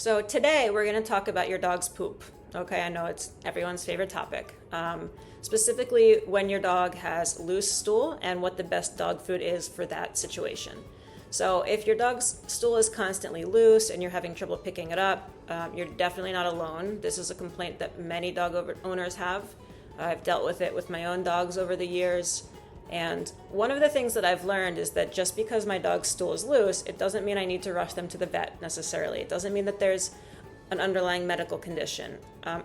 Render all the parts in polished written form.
So today we're going to talk about your dog's poop. Okay, I know it's everyone's favorite topic. Specifically when your dog has loose stool and what the best dog food is for that situation. So if your dog's stool is constantly loose and you're having trouble picking it up, you're definitely not alone. This is a complaint that many owners have. I've dealt with it with my own dogs over the years. And one of the things that I've learned is that just because my dog's stool is loose, it doesn't mean I need to rush them to the vet necessarily. It doesn't mean that there's an underlying medical condition.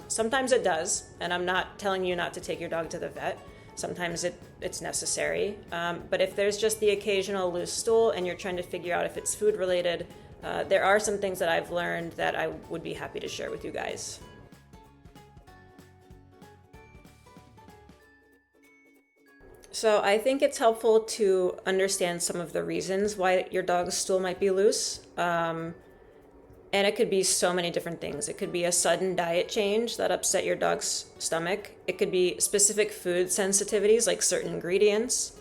Sometimes it does, and I'm not telling you not to take your dog to the vet. Sometimes it's necessary. But if there's just the occasional loose stool and you're trying to figure out if it's food related, there are some things that I've learned that I would be happy to share with you guys. So I think it's helpful to understand some of the reasons why your dog's stool might be loose. And it could be so many different things. It could be a sudden diet change that upset your dog's stomach. It could be specific food sensitivities, like certain ingredients.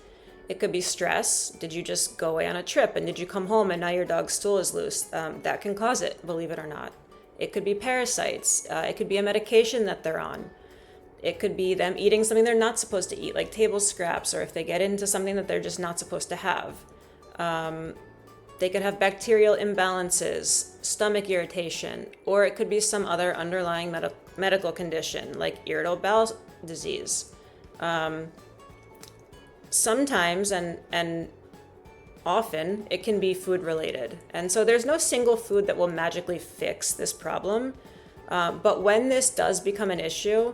It could be stress. Did you just go away on a trip and did you come home and now your dog's stool is loose? That can cause it, believe it or not. It could be parasites. It could be a medication that they're on. It could be them eating something they're not supposed to eat, like table scraps, or if they get into something that they're just not supposed to have. They could have bacterial imbalances, stomach irritation, or it could be some other underlying medical condition, like irritable bowel disease. Sometimes and often it can be food related. And so there's no single food that will magically fix this problem. But when this does become an issue,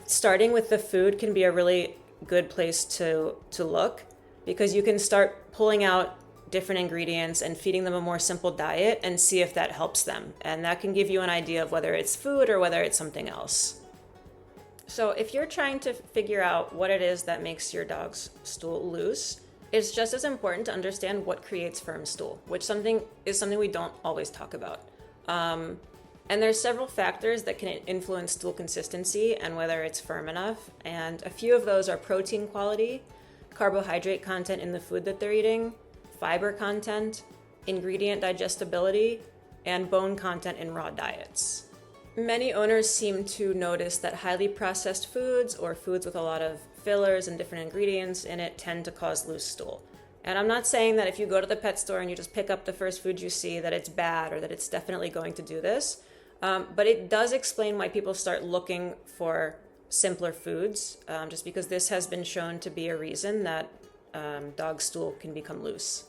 starting with the food can be a really good place to look, because you can start pulling out different ingredients and feeding them a more simple diet and see if that helps them. And that can give you an idea of whether it's food or whether it's something else. So if you're trying to figure out what it is that makes your dog's stool loose, it's just as important to understand what creates firm stool, which is something we don't always talk about. And there's several factors that can influence stool consistency and whether it's firm enough. And a few of those are protein quality, carbohydrate content in the food that they're eating, fiber content, ingredient digestibility, and bone content in raw diets. Many owners seem to notice that highly processed foods or foods with a lot of fillers and different ingredients in it tend to cause loose stool. And I'm not saying that if you go to the pet store and you just pick up the first food you see that it's bad or that it's definitely going to do this. But it does explain why people start looking for simpler foods, just because this has been shown to be a reason that dog stool can become loose.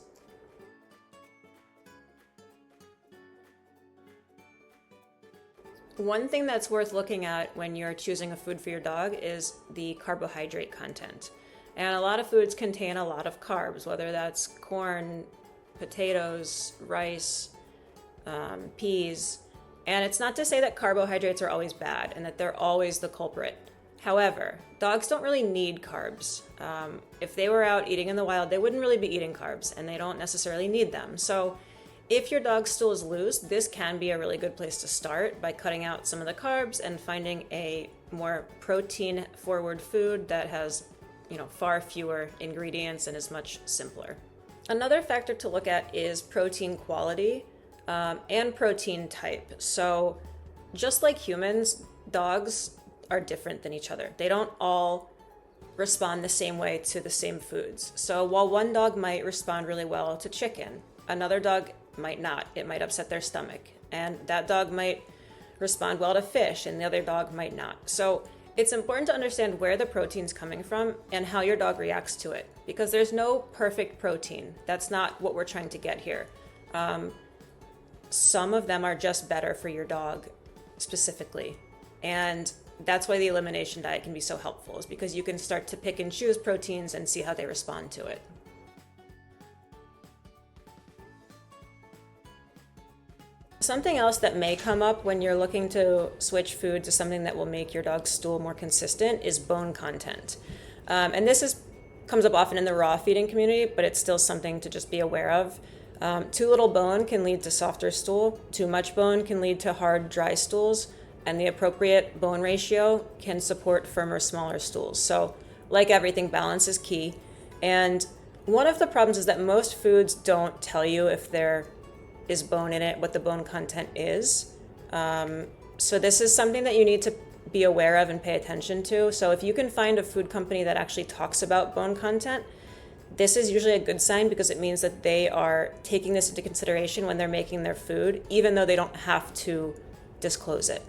One thing that's worth looking at when you're choosing a food for your dog is the carbohydrate content. And a lot of foods contain a lot of carbs, whether that's corn, potatoes, rice, peas. And it's not to say that carbohydrates are always bad and that they're always the culprit. However, dogs don't really need carbs. If they were out eating in the wild, they wouldn't really be eating carbs, and they don't necessarily need them. So if your dog's stool is loose, this can be a really good place to start by cutting out some of the carbs and finding a more protein-forward food that has, far fewer ingredients and is much simpler. Another factor to look at is protein quality. And protein type. So just like humans, dogs are different than each other. They don't all respond the same way to the same foods. So while one dog might respond really well to chicken, another dog might not. It might upset their stomach. And that dog might respond well to fish and the other dog might not. So it's important to understand where the protein's coming from and how your dog reacts to it, because there's no perfect protein. That's not what we're trying to get here. Some of them are just better for your dog specifically. And that's why the elimination diet can be so helpful, is because you can start to pick and choose proteins and see how they respond to it. Something else that may come up when you're looking to switch food to something that will make your dog's stool more consistent is bone content. And this comes up often in the raw feeding community, but it's still something to just be aware of. Too little bone can lead to softer stool. Too much bone can lead to hard, dry stools. And the appropriate bone ratio can support firmer, smaller stools. So like everything, balance is key. And one of the problems is that most foods don't tell you if they're is bone in it, what the bone content is. So this is something that you need to be aware of and pay attention to. So if you can find a food company that actually talks about bone content, this is usually a good sign, because it means that they are taking this into consideration when they're making their food, even though they don't have to disclose it.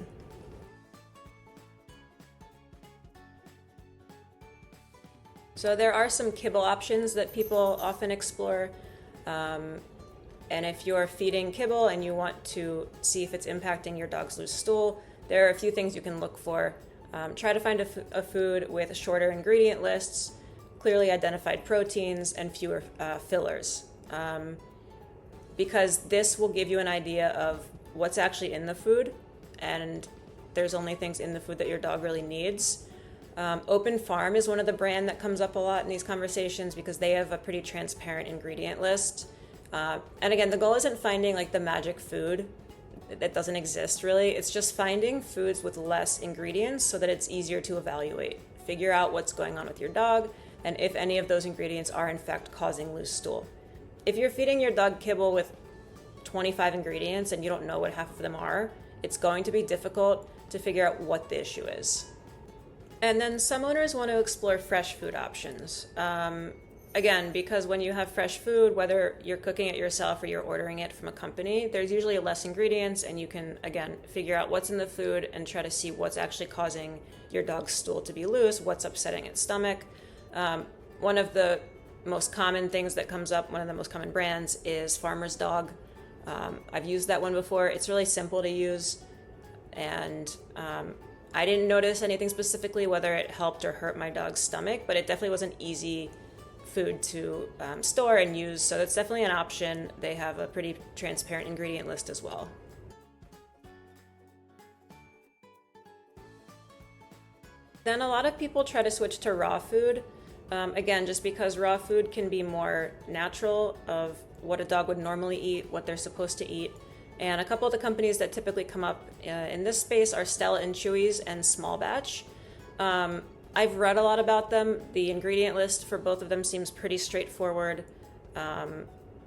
So there are some kibble options that people often explore. And if you're feeding kibble and you want to see if it's impacting your dog's loose stool, there are a few things you can look for. Try to find a food with shorter ingredient lists, clearly identified proteins, and fewer fillers. Because this will give you an idea of what's actually in the food, and there's only things in the food that your dog really needs. Open Farm is one of the brands that comes up a lot in these conversations, because they have a pretty transparent ingredient list. And again, the goal isn't finding like the magic food that doesn't exist really. It's just finding foods with less ingredients so that it's easier to evaluate. Figure out what's going on with your dog, and if any of those ingredients are in fact causing loose stool. If you're feeding your dog kibble with 25 ingredients and you don't know what half of them are, it's going to be difficult to figure out what the issue is. And then some owners want to explore fresh food options. Again, because when you have fresh food, whether you're cooking it yourself or you're ordering it from a company, there's usually less ingredients, and you can, again, figure out what's in the food and try to see what's actually causing your dog's stool to be loose, what's upsetting its stomach. One of the most common things that comes up, one of the most common brands, is Farmer's Dog. I've used that one before. It's really simple to use, and I didn't notice anything specifically whether it helped or hurt my dog's stomach, but it definitely was an easy food to store and use, so that's definitely an option. They have a pretty transparent ingredient list as well. Then a lot of people try to switch to raw food, again, just because raw food can be more natural of what a dog would normally eat, what they're supposed to eat. And a couple of the companies that typically come up in this space are Stella Chewy's and Small Batch. I've read a lot about them. The ingredient list for both of them seems pretty straightforward.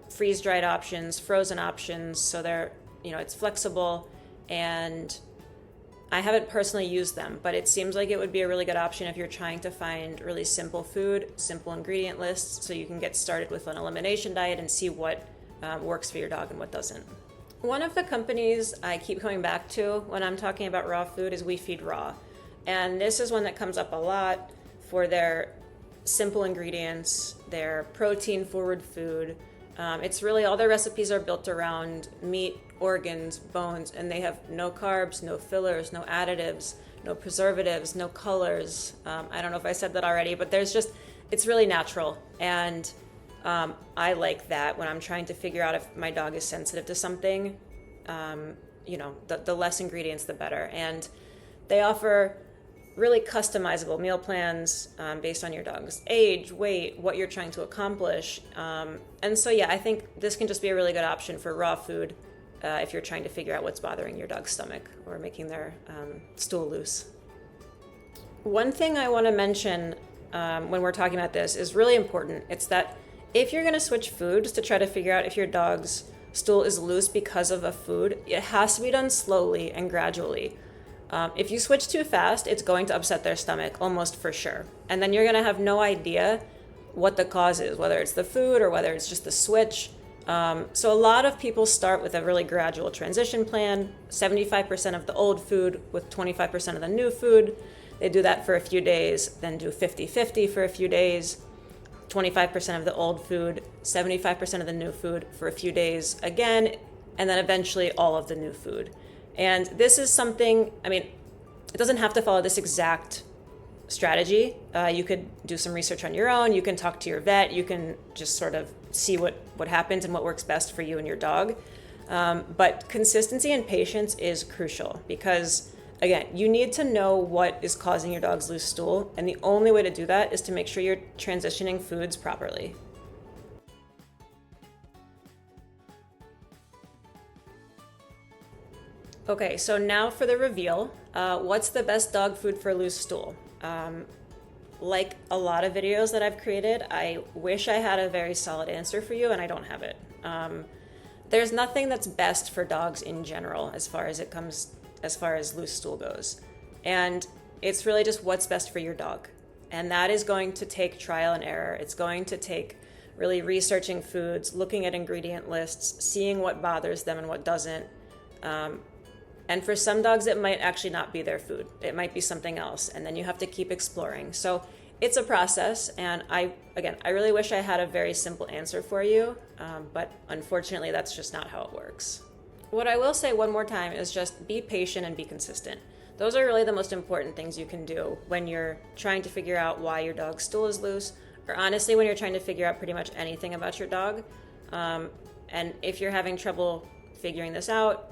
Freeze-dried options, frozen options, so they're, it's flexible. And I haven't personally used them, but it seems like it would be a really good option if you're trying to find really simple food, simple ingredient lists, so you can get started with an elimination diet and see what works for your dog and what doesn't. One of the companies I keep coming back to when I'm talking about raw food is We Feed Raw. And this is one that comes up a lot for their simple ingredients, their protein-forward food. It's really, all their recipes are built around meat, organs, bones, and they have no carbs, no fillers, no additives, no preservatives, no colors. I don't know if I said that already, but it's really natural. And I like that when I'm trying to figure out if my dog is sensitive to something. The less ingredients, the better. And they offer really customizable meal plans based on your dog's age, weight, what you're trying to accomplish. And so, I think this can just be a really good option for raw food if you're trying to figure out what's bothering your dog's stomach or making their stool loose. One thing I want to mention when we're talking about this is really important. It's that if you're going to switch foods to try to figure out if your dog's stool is loose because of a food, it has to be done slowly and gradually. If you switch too fast, it's going to upset their stomach almost for sure. And then you're going to have no idea what the cause is, whether it's the food or whether it's just the switch. So a lot of people start with a really gradual transition plan, 75% of the old food with 25% of the new food. They do that for a few days, then do 50-50 for a few days, 25% of the old food, 75% of the new food for a few days again, and then eventually all of the new food. And this is something, it doesn't have to follow this exact strategy. You could do some research on your own. You can talk to your vet. You can just sort of see what happens and what works best for you and your dog. But consistency and patience is crucial because, again, you need to know what is causing your dog's loose stool. And the only way to do that is to make sure you're transitioning foods properly. Okay, so now for the reveal. What's the best dog food for loose stool? Like a lot of videos that I've created, I wish I had a very solid answer for you, and I don't have it. There's nothing that's best for dogs in general as far as loose stool goes. And it's really just what's best for your dog. And that is going to take trial and error. It's going to take really researching foods, looking at ingredient lists, seeing what bothers them and what doesn't. And for some dogs, it might actually not be their food. It might be something else. And then you have to keep exploring. So it's a process. And I really wish I had a very simple answer for you. But unfortunately, that's just not how it works. What I will say one more time is just be patient and be consistent. Those are really the most important things you can do when you're trying to figure out why your dog's stool is loose, or honestly, when you're trying to figure out pretty much anything about your dog. And if you're having trouble figuring this out,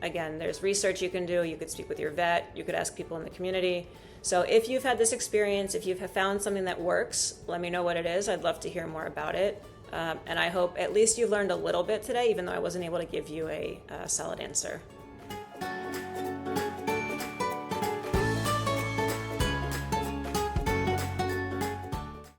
again, there's research you can do. You could speak with your vet. You could ask people in the community. So if you've had this experience, if you've found something that works, let me know what it is. I'd love to hear more about it. And I hope at least you've learned a little bit today, even though I wasn't able to give you a solid answer.